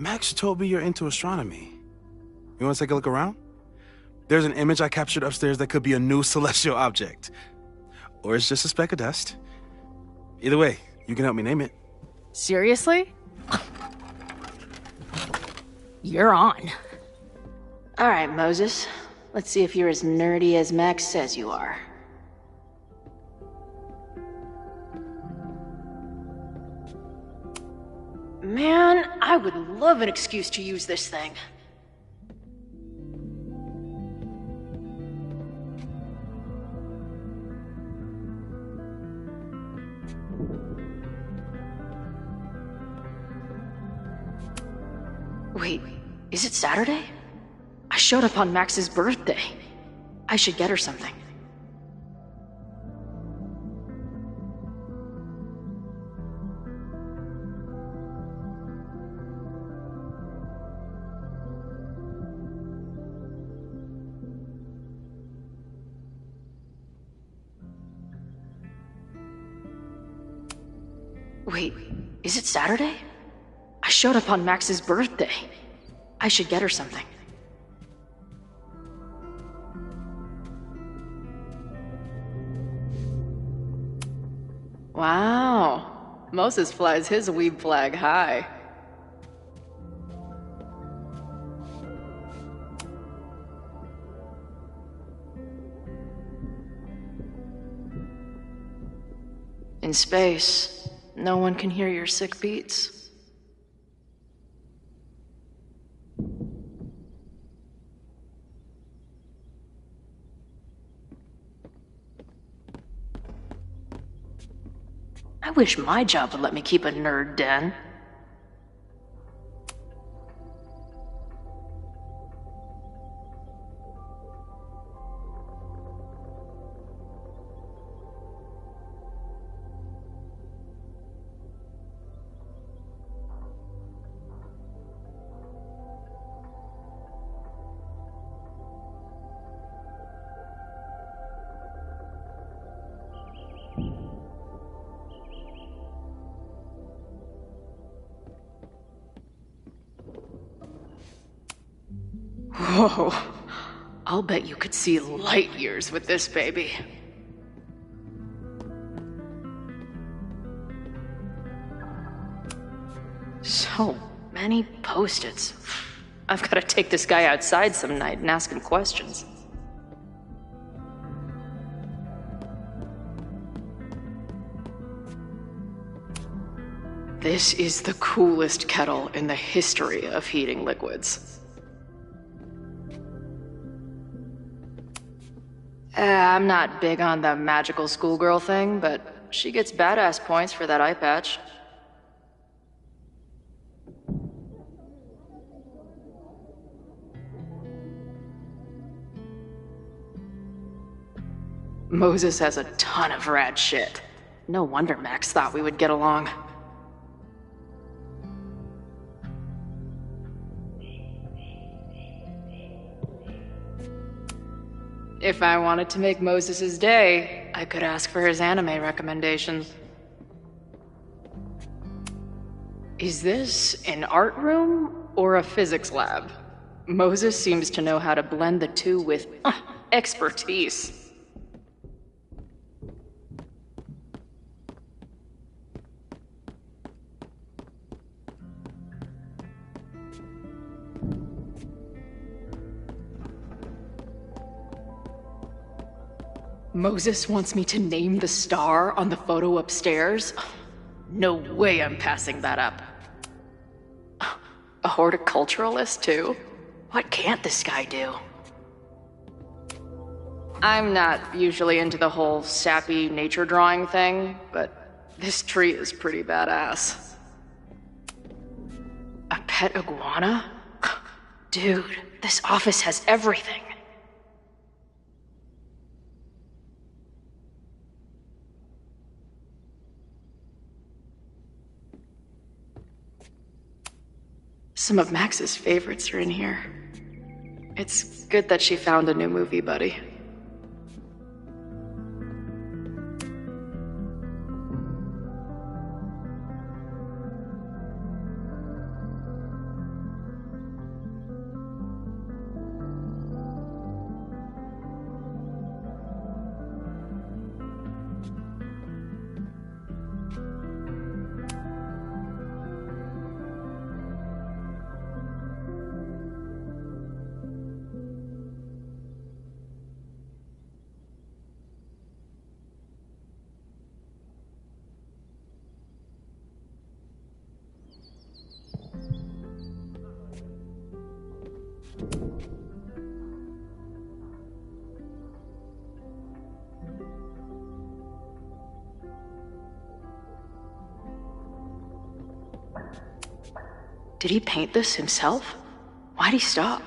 Max told me you're into astronomy. You want to take a look around? There's an image I captured upstairs that could be a new celestial object. Or it's just a speck of dust. Either way, you can help me name it. Seriously? You're on. All right, Moses. Let's see if you're as nerdy as Max says you are. Man, I would love an excuse to use this thing. Wait, is it Saturday? I showed up on Max's birthday. I should get her something. Wait, is it Saturday? I showed up on Max's birthday. I should get her something. Wow. Moses flies his weeb flag high. In space, no one can hear your sick beats. I wish my job would let me keep a nerd den. Whoa. I'll bet you could see light years with this baby. So many Post-its. I've got to take this guy outside some night and ask him questions. This is the coolest kettle in the history of heating liquids. I'm not big on the magical schoolgirl thing, but she gets badass points for that eye patch. Moses has a ton of rad shit. No wonder Max thought we would get along. If I wanted to make Moses' day, I could ask for his anime recommendations. Is this an art room or a physics lab? Moses seems to know how to blend the two with expertise. Moses wants me to name the star on the photo upstairs? No way I'm passing that up. A horticulturalist, too? What can't this guy do? I'm not usually into the whole sappy nature drawing thing, but this tree is pretty badass. A pet iguana? Dude, this office has everything. Some of Max's favorites are in here. It's good that she found a new movie buddy. Did he paint this himself? Why'd he stop?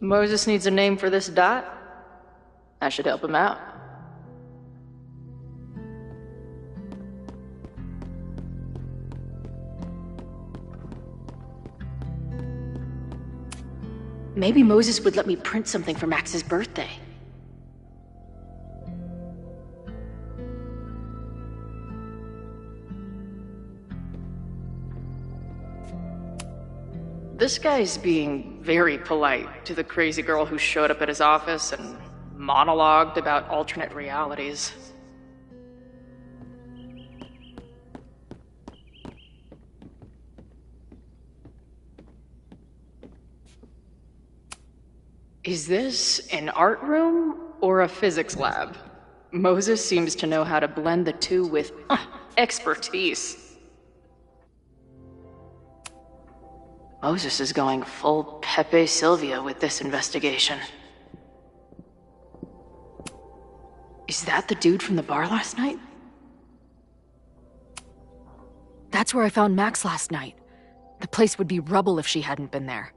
Moses needs a name for this dot. I should help him out. Maybe Moses would let me print something for Max's birthday. This guy's being very polite to the crazy girl who showed up at his office and monologued about alternate realities. Is this an art room or a physics lab? Moses seems to know how to blend the two with expertise. Moses is going full Pepe Silvia with this investigation. Is that the dude from the bar last night? That's where I found Max last night. The place would be rubble if she hadn't been there.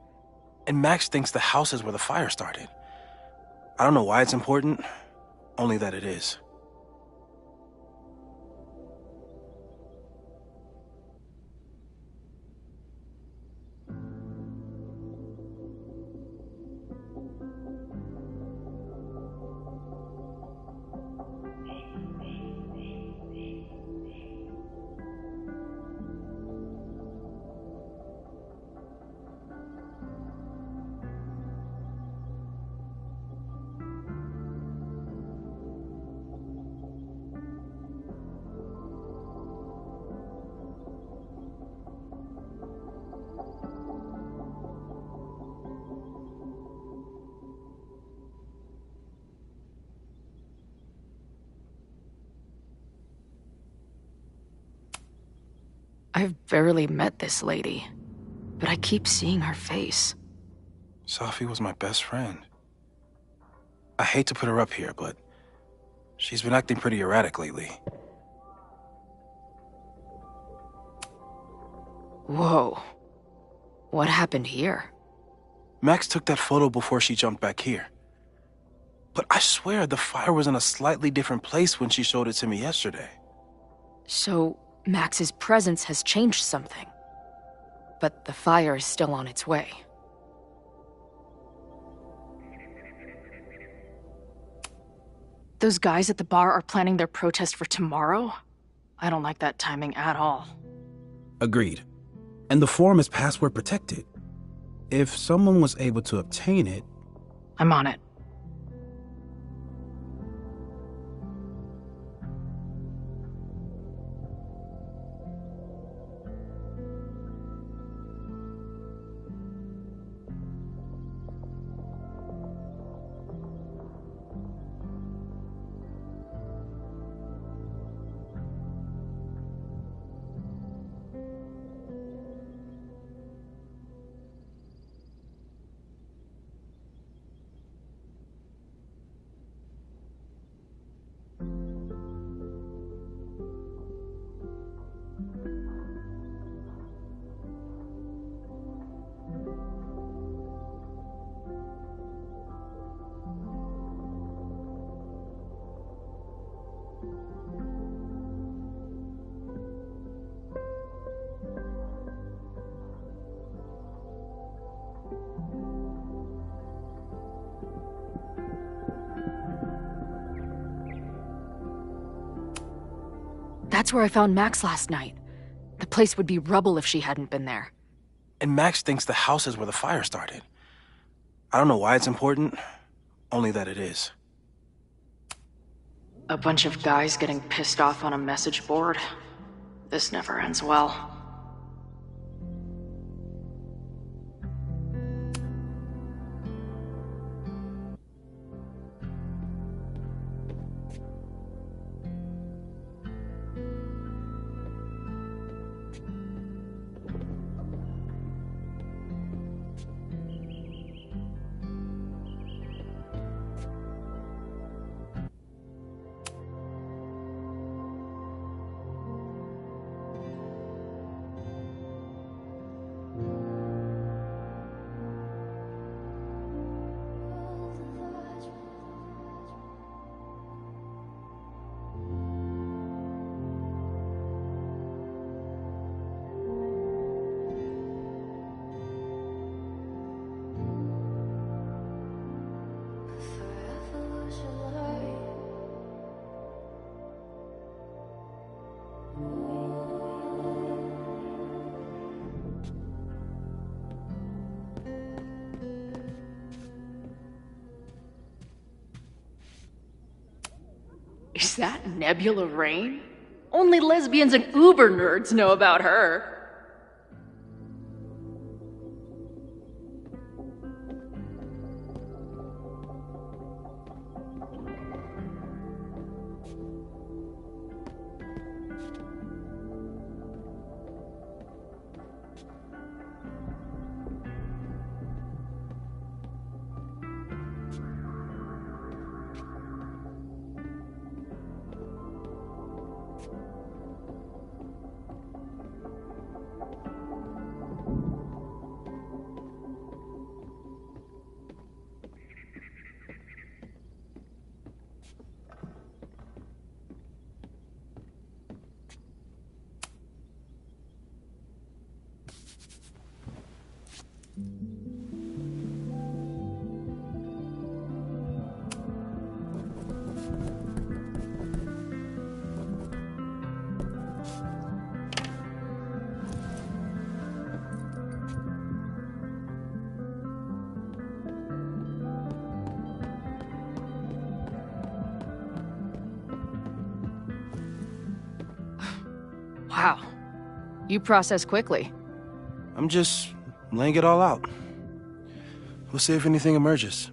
And Max thinks the house is where the fire started. I don't know why it's important, only that it is. I've barely met this lady, but I keep seeing her face. Safi was my best friend. I hate to put her up here, but she's been acting pretty erratic lately. Whoa. What happened here? Max took that photo before she jumped back here. But I swear the fire was in a slightly different place when she showed it to me yesterday. So, Max's presence has changed something. But the fire is still on its way. Those guys at the bar are planning their protest for tomorrow? I don't like that timing at all. Agreed. And the forum is password protected. If someone was able to obtain it... I'm on it. That's where I found Max last night. The place would be rubble if she hadn't been there. And Max thinks the house is where the fire started. I don't know why it's important, only that it is. A bunch of guys getting pissed off on a message board. This never ends well. Is that Nebula Rain? Only lesbians and uber nerds know about her. Wow. You process quickly. I'm just laying it all out. We'll see if anything emerges.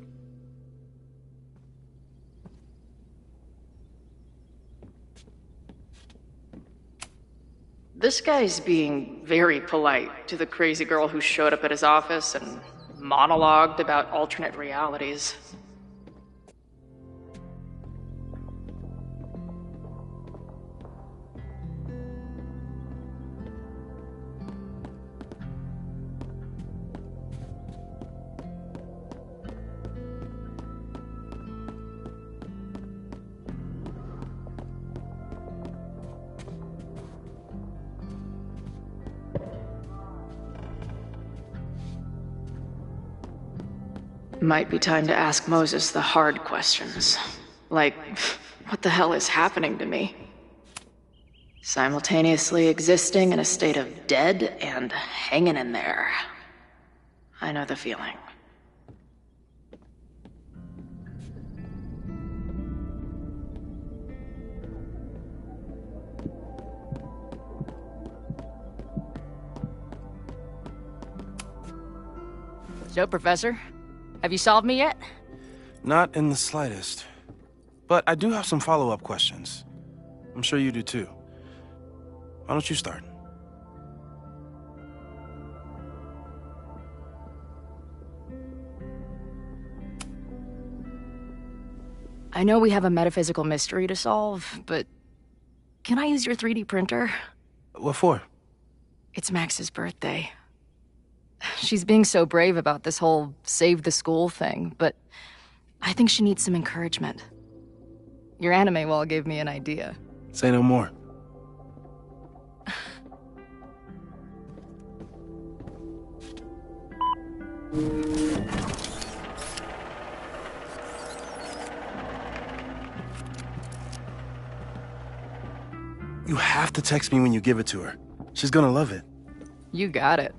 This guy's being very polite to the crazy girl who showed up at his office and monologued about alternate realities. Might be time to ask Moses the hard questions. Like, what the hell is happening to me? Simultaneously existing in a state of dead and hanging in there. I know the feeling. So, Professor, have you solved me yet? Not in the slightest. But I do have some follow-up questions. I'm sure you do too. Why don't you start? I know we have a metaphysical mystery to solve, but can I use your 3D printer? What for? It's Max's birthday. She's being so brave about this whole save the school thing, but I think she needs some encouragement. Your anime wall gave me an idea. Say no more. You have to text me when you give it to her. She's gonna love it. You got it.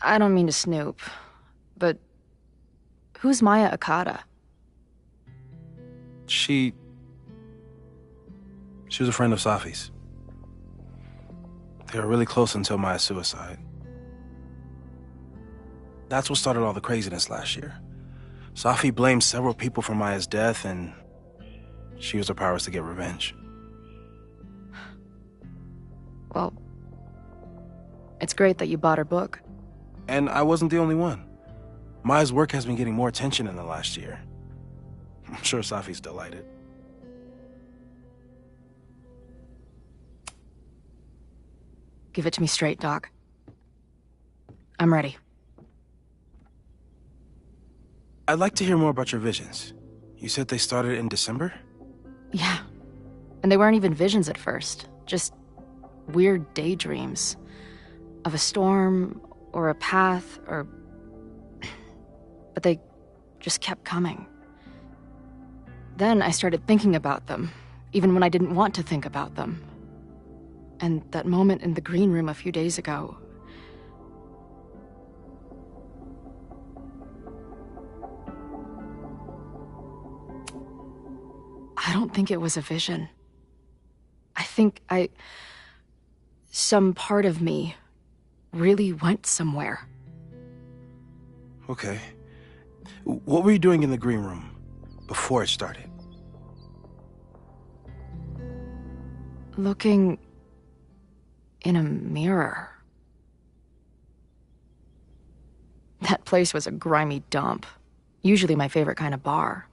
I don't mean to snoop, but who's Maya Okada? She was a friend of Safi's. They were really close until Maya's suicide. That's what started all the craziness last year. Safi blamed several people for Maya's death, and she used her powers to get revenge. Well, it's great that you bought her book. And I wasn't the only one. Maya's work has been getting more attention in the last year. I'm sure Safi's delighted. Give it to me straight, Doc. I'm ready. I'd like to hear more about your visions. You said they started in December? Yeah. And they weren't even visions at first. Just weird daydreams. Of a storm, or a path, or... But they just kept coming. Then I started thinking about them, even when I didn't want to think about them. And that moment in the green room a few days ago. I don't think it was a vision. I think some part of me really went somewhere. Okay. What were you doing in the green room before it started? Looking in a mirror. That place was a grimy dump. Usually my favorite kind of bar.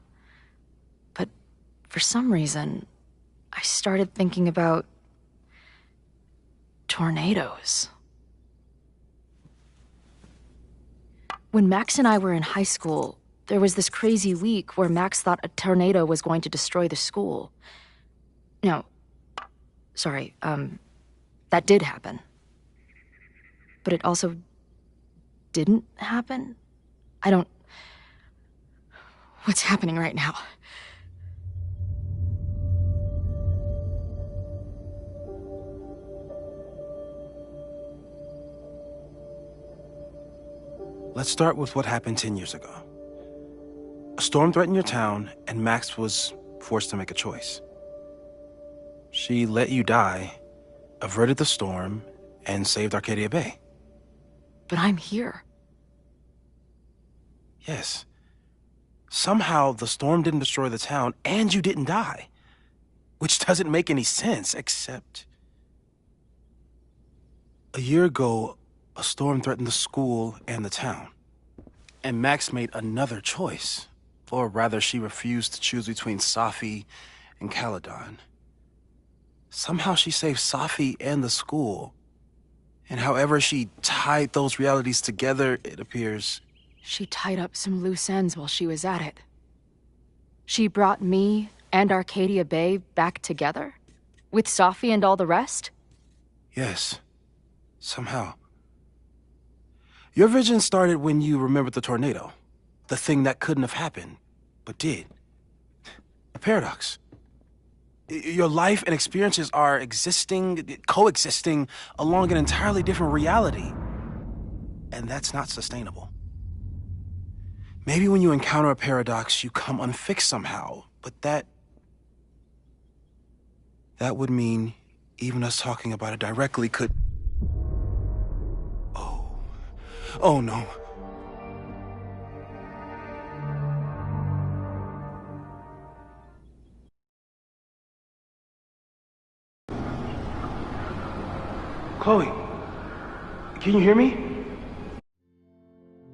But for some reason, I started thinking about tornadoes. When Max and I were in high school, there was this crazy week where Max thought a tornado was going to destroy the school. No, sorry, that did happen. But it also didn't happen? What's happening right now? Let's start with what happened 10 years ago. A storm threatened your town, and Max was forced to make a choice. She let you die, averted the storm, and saved Arcadia Bay. But I'm here. Yes. Somehow, the storm didn't destroy the town, and you didn't die. Which doesn't make any sense, except... A year ago, a storm threatened the school and the town. And Max made another choice. Or rather, she refused to choose between Safi and Caledon. Somehow she saved Safi and the school. And however she tied those realities together, it appears... She tied up some loose ends while she was at it. She brought me and Arcadia Bay back together? With Safi and all the rest? Yes. Somehow. Your vision started when you remembered the tornado. The thing that couldn't have happened, but did. A paradox. Your life and experiences are coexisting along an entirely different reality. And that's not sustainable. Maybe when you encounter a paradox, you come unfixed somehow, but that would mean even us talking about it directly could... Oh no. Chloe, can you hear me?